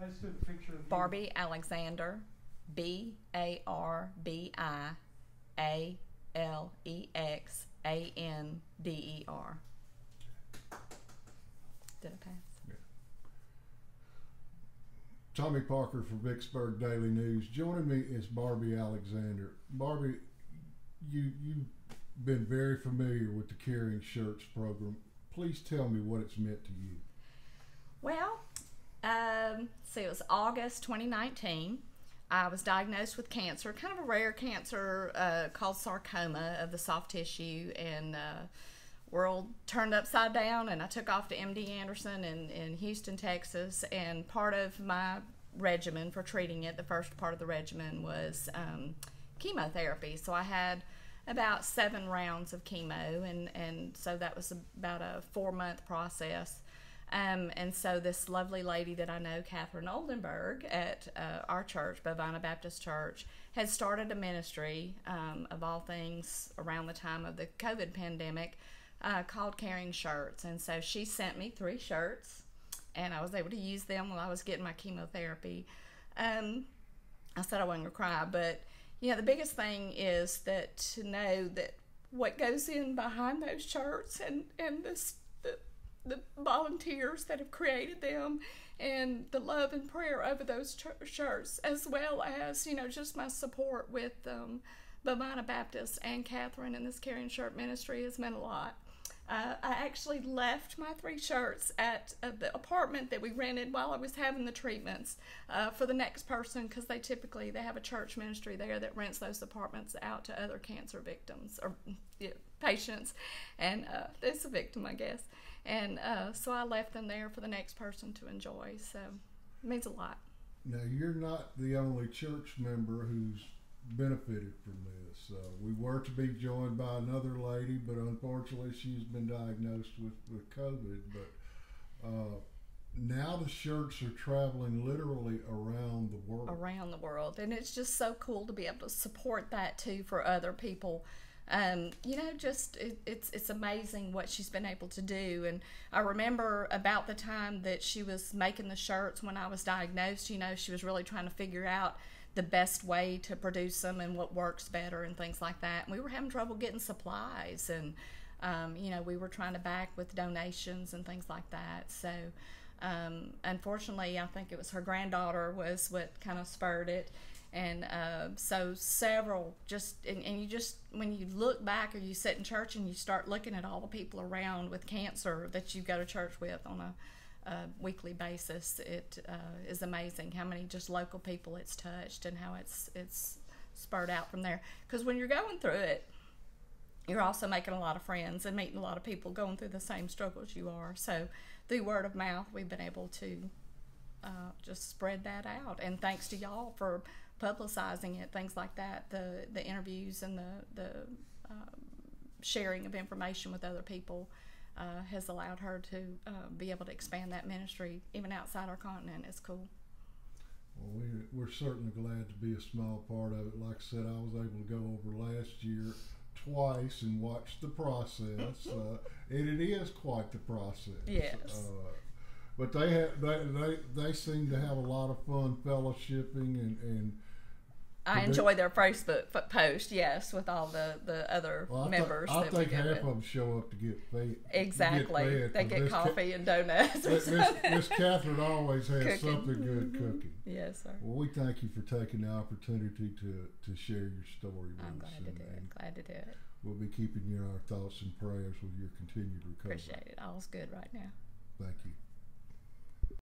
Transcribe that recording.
let's do the picture of you. Barbie Alexander, Barbialexander. Did I pass? Yeah. Tommy Parker for Vicksburg Daily News. Joining me is Barbie Alexander. Barbie, you've been very familiar with the Caring Shirts program. Please tell me what it's meant to you. Well, see, it was August 2019. I was diagnosed with cancer, kind of a rare cancer called sarcoma of the soft tissue, and world turned upside down, and I took off to MD Anderson in Houston, Texas, and part of my regimen for treating it, the first part of the regimen was chemotherapy. So I had about 7 rounds of chemo, and so that was about a 4-month process. And so this lovely lady that I know, Catherine Oldenburg, at our church, Bovina Baptist Church, had started a ministry, of all things, around the time of the COVID pandemic, called Caring Shirts. And so she sent me 3 shirts, and I was able to use them while I was getting my chemotherapy. I said I wasn't going to cry, but the biggest thing is that to know that what goes in behind those shirts, and the volunteers that have created them, and the love and prayer over those shirts, as well as just my support with Bovina Baptist and Catherine in this Caring Shirt ministry has meant a lot. I actually left my 3 shirts at the apartment that we rented while I was having the treatments for the next person, because they have a church ministry there that rents those apartments out to other cancer victims or patients, and it's a victim, I guess. And so I left them there for the next person to enjoy. So it means a lot. Now, you're not the only church member who's benefited from this. We were to be joined by another lady, but unfortunately she's been diagnosed with COVID. But now the shirts are traveling literally around the world. Around the world. And it's just so cool to be able to support that too for other people. It's amazing what she's been able to do. And I remember about the time that she was making the shirts when I was diagnosed, she was really trying to figure out the best way to produce them and what works better and things like that. And we were having trouble getting supplies, and we were trying to back with donations and things like that. So unfortunately, I think it was her granddaughter was what kind of spurred it. And so several and you just, when you look back or you sit in church and you start looking at all the people around with cancer that you go to church with on a weekly basis, it is amazing how many just local people it's touched and how it's spurred out from there. Because when you're going through it, you're also making a lot of friends and meeting a lot of people going through the same struggles you are. So through word of mouth, we've been able to just spread that out. And thanks to y'all for publicizing it, things like that, the interviews and the sharing of information with other people has allowed her to be able to expand that ministry even outside our continent. It's cool. Well, we're certainly glad to be a small part of it. Like I said, I was able to go over last year twice and watch the process, and it is quite the process. Yes. But they seem to have a lot of fun fellowshipping and I enjoy their Facebook post, yes, with all the other members. I think half of them show up to get fed. Exactly. They get coffee and donuts. Miss Catherine always has cooking. Something good cooking. Yes, sir. Well, we thank you for taking the opportunity to share your story with us. I'm glad to do it. Glad to do it. We'll be keeping you in our thoughts and prayers with your continued recovery. Appreciate it. All's good right now. Thank you.